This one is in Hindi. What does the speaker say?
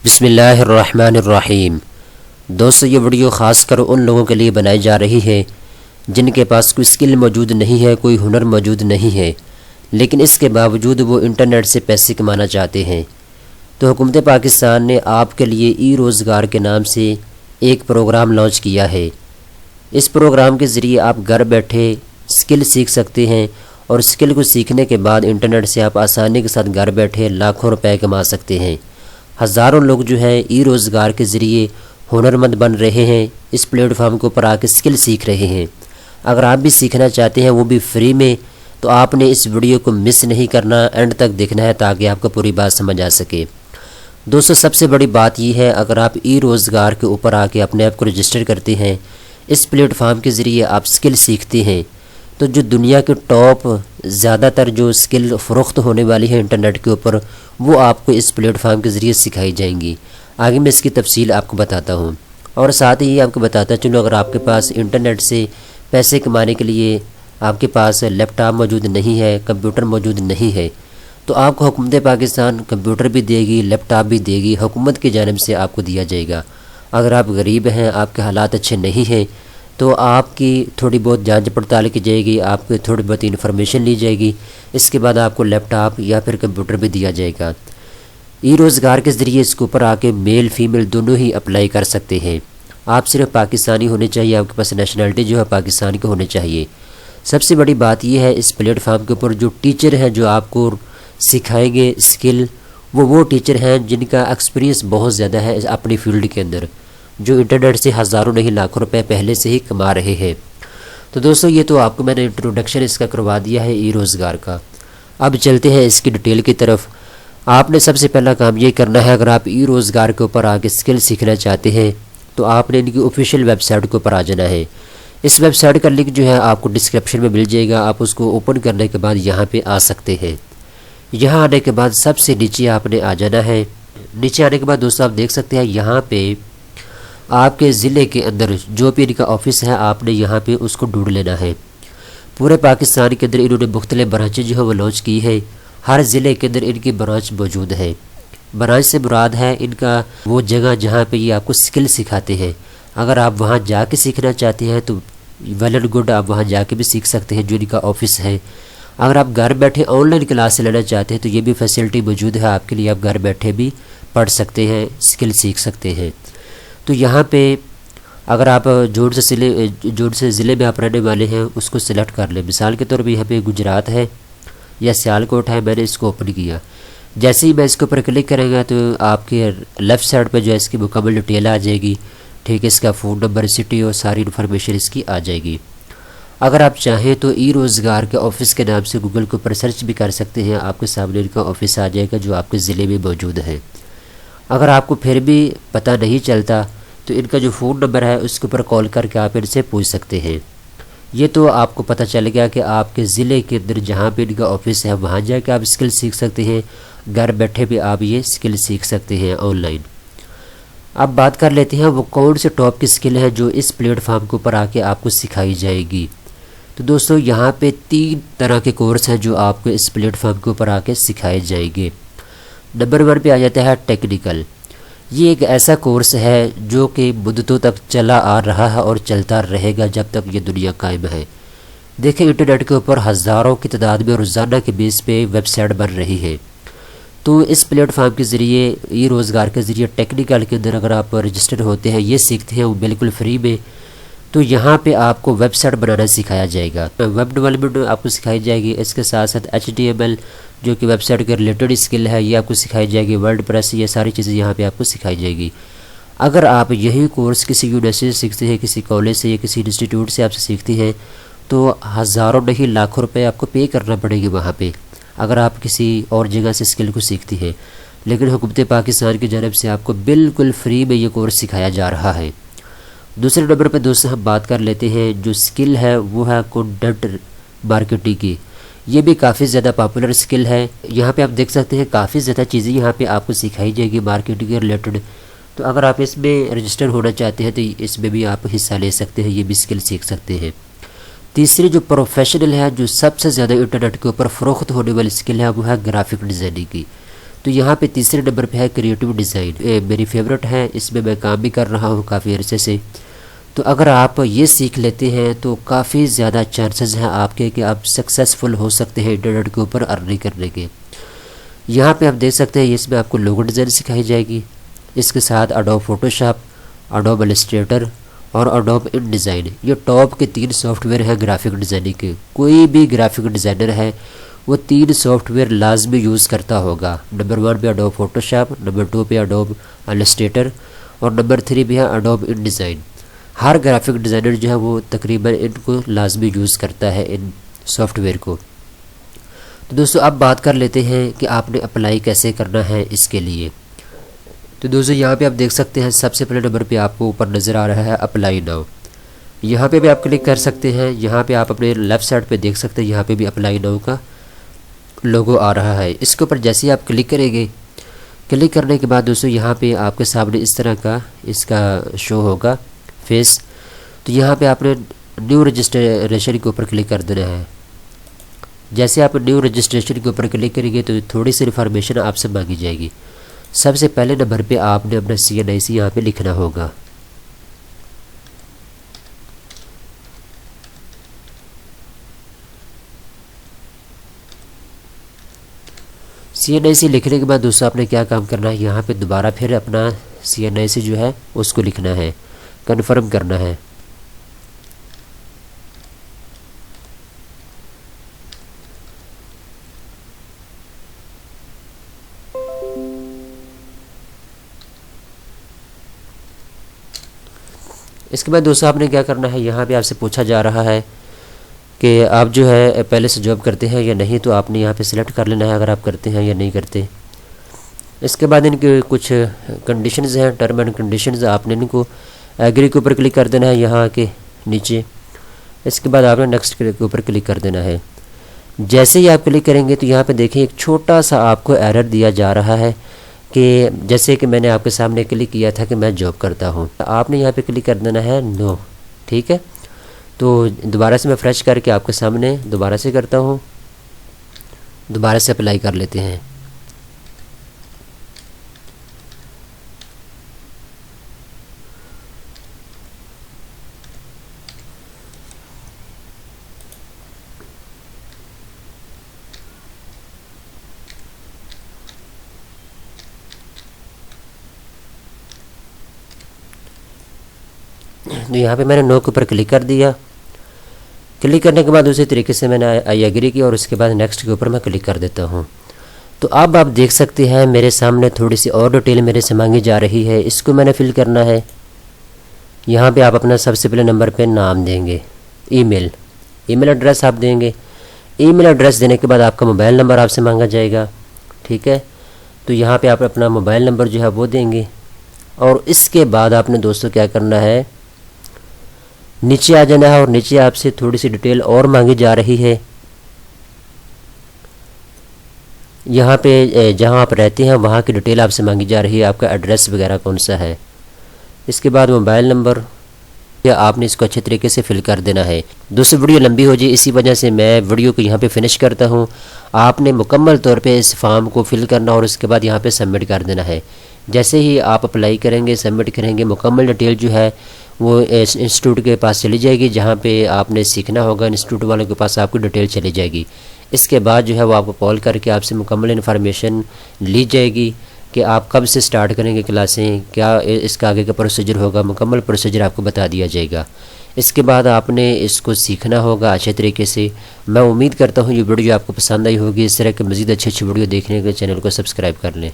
बिस्मिल्लाहिर्रहमानिर्रहीम। दोस्तों, ये वीडियो ख़ास कर उन लोगों के लिए बनाई जा रही है जिनके पास कोई स्किल मौजूद नहीं है, कोई हुनर मौजूद नहीं है, लेकिन इसके बावजूद वो इंटरनेट से पैसे कमाना चाहते हैं। तो हुकूमत पाकिस्तान ने आपके लिए ई रोज़गार के नाम से एक प्रोग्राम लॉन्च किया है। इस प्रोग्राम के ज़रिए आप घर बैठे स्किल सीख सकते हैं और स्किल को सीखने के बाद इंटरनेट से आप आसानी के साथ घर बैठे लाखों रुपए कमा सकते हैं। हज़ारों लोग जो है ई रोज़गार के ज़रिए हुनरमंद बन रहे हैं, इस प्लेटफॉर्म के ऊपर आके स्किल सीख रहे हैं। अगर आप भी सीखना चाहते हैं, वो भी फ्री में, तो आपने इस वीडियो को मिस नहीं करना, एंड तक देखना है ताकि आपको पूरी बात समझ आ सके। दोस्तों, सबसे बड़ी बात यह है, अगर आप ई रोज़गार के ऊपर आके अपने आप को रजिस्टर करते हैं, इस प्लेटफॉर्म के ज़रिए आप स्किल सीखते हैं, तो जो दुनिया के टॉप ज़्यादातर जो स्किल फ़रोख्त होने वाली है इंटरनेट के ऊपर, वो आपको इस प्लेटफॉर्म के ज़रिए सिखाई जाएंगी। आगे मैं इसकी तफसील आपको बताता हूँ और साथ ही आपको बताता चलो, अगर आपके पास इंटरनेट से पैसे कमाने के लिए आपके पास लैपटॉप मौजूद नहीं है, कंप्यूटर मौजूद नहीं है, तो आपको हुकूमत पाकिस्तान कंप्यूटर भी देगी, लैपटॉप भी देगी, हुकूमत की जानिब से आपको दिया जाएगा। अगर आप गरीब हैं, आपके हालात अच्छे नहीं हैं, तो आपकी थोड़ी बहुत जांच पड़ताल की जाएगी, आपकी थोड़ी बहुत इन्फॉर्मेशन ली जाएगी, इसके बाद आपको लैपटॉप या फिर कंप्यूटर भी दिया जाएगा। ई रोज़गार के ज़रिए इसके ऊपर आके मेल फीमेल दोनों ही अप्लाई कर सकते हैं। आप सिर्फ पाकिस्तानी होने चाहिए, आपके पास नेशनलिटी जो है पाकिस्तान के होने चाहिए। सबसे बड़ी बात यह है, इस प्लेटफॉर्म के ऊपर जो टीचर हैं जो आपको सिखाएंगे स्किल, वो टीचर हैं जिनका एक्सपीरियंस बहुत ज़्यादा है अपनी फील्ड के अंदर, जो इंटरनेट से हज़ारों नहीं लाखों रुपए पहले से ही कमा रहे हैं। तो दोस्तों, ये तो आपको मैंने इंट्रोडक्शन इसका करवा दिया है ई रोज़गार का। अब चलते हैं इसकी डिटेल की तरफ। आपने सबसे पहला काम ये करना है, अगर आप ई रोज़गार के ऊपर आके स्किल सीखना चाहते हैं, तो आपने इनकी ऑफिशियल वेबसाइट के ऊपर आ जाना है। इस वेबसाइट का लिंक जो है आपको डिस्क्रिप्शन में मिल जाएगा। आप उसको ओपन करने के बाद यहाँ पे आ सकते हैं। यहाँ आने के बाद सबसे नीचे आपने आ जाना है। नीचे आने के बाद दोस्तों, आप देख सकते हैं यहाँ पे आपके ज़िले के अंदर जो भी इनका ऑफिस है, आपने यहाँ पे उसको ढूंढ लेना है। पूरे पाकिस्तान के अंदर इन्होंने मुख्तलिफ ब्रांचें जो है वो लॉन्च की है। हर ज़िले के अंदर इनकी ब्रांच मौजूद है। ब्रांच से मुराद है इनका वो जगह जहाँ पे ये आपको स्किल सिखाते हैं। अगर आप वहाँ जाके सीखना चाहते हैं तो वेल एंड गुड, आप वहाँ जाके भी सीख सकते हैं जो इनका ऑफिस है। अगर आप घर बैठे ऑनलाइन क्लास लेना चाहते हैं तो ये भी फैसिलिटी मौजूद है आपके लिए, आप घर बैठे भी पढ़ सकते हैं, स्किल सीख सकते हैं। तो यहाँ पे अगर आप जोड़ से ज़िले में आप रहने वाले हैं, उसको सिलेक्ट कर लें। मिसाल के तौर पे यहाँ पे गुजरात है या सियालकोट है, मैंने इसको ओपन किया। जैसे ही मैं इसके ऊपर क्लिक करेंगे तो आपके लेफ़्ट साइड पे जो है इसकी मुकम्मल डिटेल आ जाएगी। ठीक है, इसका फ़ोन नंबर, सिटी और सारी इन्फॉर्मेशन इसकी आ जाएगी। अगर आप चाहें तो ई रोज़गार के ऑफ़िस के नाम से गूगल के ऊपर सर्च भी कर सकते हैं, आपके सामने इनका ऑफ़िस आ जाएगा जो आपके ज़िले में मौजूद है। अगर आपको फिर भी पता नहीं चलता तो इनका जो फ़ोन नंबर है उसके ऊपर कॉल करके आप इनसे पूछ सकते हैं। ये तो आपको पता चल गया कि आपके ज़िले के अंदर जहाँ पे इनका ऑफिस है वहाँ जाके आप स्किल सीख सकते हैं। घर बैठे भी आप ये स्किल सीख सकते हैं ऑनलाइन। अब बात कर लेते हैं वो कौन से टॉप की स्किल है जो इस प्लेटफॉर्म के ऊपर आके आपको सिखाई जाएगी। तो दोस्तों, यहाँ पे 3 तरह के कोर्स हैं जो आपको इस प्लेटफॉर्म के ऊपर आके सिखाए जाएंगे। नंबर 1 पे आ जाता है टेक्निकल। ये एक ऐसा कोर्स है जो कि मुद्दतों तक चला आ रहा है और चलता रहेगा जब तक ये दुनिया कायम है। देखें, इंटरनेट के ऊपर हज़ारों की तादाद में रोज़ाना के बेस पे वेबसाइट बन रही है। तो इस प्लेटफॉर्म के ज़रिए, ई रोज़गार के ज़रिए टेक्निकल के अंदर अगर आप रजिस्टर होते हैं, ये सीखते हैं वो बिल्कुल फ्री में, तो यहाँ पे आपको वेबसाइट बनाना सिखाया जाएगा। वेब डेवलपमेंट आपको सिखाई जाएगी। इसके साथ साथ HTML जो कि वेबसाइट के रिलेटेड स्किल है, ये आपको सिखाई जाएगी। वर्डप्रेस, ये सारी चीज़ें यहाँ पे आपको सिखाई जाएगी। अगर आप यही कोर्स किसी यूनिवर्सिटी से सीखते हैं, किसी कॉलेज से या किसी इंस्टीट्यूट से आपसे सीखते हैं, तो हज़ारों नहीं लाखों रुपए आपको पे करना पड़ेगी वहाँ पे, अगर आप किसी और जगह से स्किल को सीखती हैं। लेकिन हुकूमत पाकिस्तान की जानब से आपको बिल्कुल फ्री में ये कोर्स सिखाया जा रहा है। दूसरे नंबर पर दोस्तों हम बात कर लेते हैं जो स्किल है वो है कंटेंट मार्केटिंग की। ये भी काफ़ी ज़्यादा पॉपुलर स्किल है। यहाँ पे आप देख सकते हैं काफ़ी ज़्यादा चीज़ें यहाँ पे आपको सिखाई जाएगी मार्केटिंग के रिलेटेड। तो अगर आप इसमें रजिस्टर होना चाहते हैं तो इसमें भी आप हिस्सा ले सकते हैं, ये भी स्किल सीख सकते हैं। तीसरी जो प्रोफेशनल है, जो सबसे ज़्यादा इंटरनेट के ऊपर फ़रोख्त होने वाली स्किल है, वो है ग्राफिक डिज़ाइनिंग की। तो यहाँ पे तीसरे नंबर पे है क्रिएटिव डिज़ाइन। मेरी फेवरेट है, इसमें मैं काम भी कर रहा हूँ काफ़ी अरसे से। तो अगर आप ये सीख लेते हैं तो काफ़ी ज़्यादा चांसेस हैं आपके कि आप सक्सेसफुल हो सकते हैं इंटरनेट के ऊपर अर्निंग करने के। यहाँ पे आप देख सकते हैं इसमें आपको लोगो डिज़ाइन सिखाई जाएगी, इसके साथ एडोब फोटोशॉप, एडोब इलस्ट्रेटर और एडोब InDesign। ये टॉप के 3 सॉफ्टवेयर हैं ग्राफिक डिज़ाइनिंग के। कोई भी ग्राफिक डिज़ाइनर है वो 3 सॉफ्टवेयर लाजमी यूज़ करता होगा। नंबर 1 पे एडोब फोटोशॉप, नंबर 2 पे एडोब इलस्ट्रेटर और नंबर 3 पे है एडोब InDesign। हर ग्राफिक डिज़ाइनर जो है वो तकरीबन इनको लाजमी यूज़ करता है इन सॉफ्टवेयर को। तो दोस्तों अब बात कर लेते हैं कि आपने अप्लाई कैसे करना है इसके लिए। तो दोस्तों यहाँ पे आप देख सकते हैं सबसे पहले नंबर पे आपको ऊपर नज़र आ रहा है अप्लाई नाउ। यहाँ पे भी आप क्लिक कर सकते हैं। यहाँ पे आप अपने लेफ़्ट साइड पे देख सकते हैं, यहाँ पे भी अप्लाई नाउ का लोगो आ रहा है। इसके ऊपर जैसे ही आप क्लिक करेंगे, क्लिक करने के बाद दोस्तों यहाँ पे आपके सामने इस तरह का इसका शो होगा फेस। तो यहाँ पे आपने न्यू रजिस्ट्रेशन के ऊपर क्लिक कर देना है। जैसे आप न्यू रजिस्ट्रेशन के ऊपर क्लिक करेंगे तो थोड़ी सी इन्फॉर्मेशन आपसे मांगी जाएगी। सबसे पहले नंबर पे आपने अपना CNIC यहाँ पे लिखना होगा। CNIC लिखने के बाद दोस्तों आपने क्या काम करना है, यहाँ पे दोबारा फिर अपना CNIC जो है उसको लिखना है, कन्फर्म करना है। इसके बाद दोस्तों आपने क्या करना है, यहाँ पे आपसे पूछा जा रहा है कि आप जो है पहले से जॉब करते हैं या नहीं। तो आपने यहाँ पे सिलेक्ट कर लेना है अगर आप करते हैं या नहीं करते। इसके बाद इनके कुछ कंडीशंस हैं, टर्म एंड कंडीशंस। आपने इनको एग्री के ऊपर क्लिक कर देना है यहाँ के नीचे। इसके बाद आपने नेक्स्ट के ऊपर क्लिक कर देना है। जैसे ही आप क्लिक करेंगे तो यहाँ पे देखिए एक छोटा सा आपको एरर दिया जा रहा है कि जैसे कि मैंने आपके सामने क्लिक किया था कि मैं जॉब करता हूँ। आपने यहाँ पे क्लिक कर देना है नो। ठीक है, तो दोबारा से मैं फ्रेश करके आपके सामने दोबारा से करता हूँ। दोबारा से अप्लाई कर लेते हैं। तो यहाँ पे मैंने नो के ऊपर क्लिक कर दिया। क्लिक करने के बाद उसी तरीके से मैंने आई एग्री की और उसके बाद नेक्स्ट के ऊपर मैं क्लिक कर देता हूँ। तो अब आप देख सकते हैं मेरे सामने थोड़ी सी और डिटेल मेरे से मांगी जा रही है। इसको मैंने फिल करना है। यहाँ पे आप अपना सबसे पहले नंबर पे नाम देंगे, ईमेल एड्रेस आप देंगे। ईमेल एड्रेस देने के बाद आपका मोबाइल नंबर आपसे मांगा जाएगा। ठीक है, तो यहाँ पे आप अपना मोबाइल नंबर जो है वो देंगे और इसके बाद आपने दोस्तों क्या करना है, नीचे आ जाना है और नीचे आपसे थोड़ी सी डिटेल और मांगी जा रही है। यहाँ पे जहाँ आप रहते हैं वहाँ की डिटेल आपसे मांगी जा रही है, आपका एड्रेस वगैरह कौन सा है। इसके बाद मोबाइल नंबर या आपने इसको अच्छे तरीके से फिल कर देना है। दोस्तों वीडियो लंबी हो जाए, इसी वजह से मैं वीडियो को यहाँ पे फिनिश करता हूँ। आपने मुकम्मल तौर पे इस फॉर्म को फिल करना और उसके बाद यहाँ पे सबमिट कर देना है। जैसे ही आप अप्लाई करेंगे, सबमिट करेंगे, मुकम्मल डिटेल जो है वो इंस्टीट्यूट के पास चली जाएगी। जहाँ पे आपने सीखना होगा इंस्टीट्यूट वालों के पास आपकी डिटेल चली जाएगी। इसके बाद जो है वो आपको कॉल करके आपसे मुकम्मल इन्फॉर्मेशन ली जाएगी कि आप कब से स्टार्ट करेंगे क्लासें, क्या इसका आगे का प्रोसीजर होगा, मुकम्मल प्रोसीजर आपको बता दिया जाएगा। इसके बाद आपने इसको सीखना होगा अच्छे तरीके से। मैं उम्मीद करता हूँ ये वीडियो आपको पसंद आई होगी। इस तरह के मज़ीद अच्छी वीडियो देखने के चैनल को सब्सक्राइब कर लें।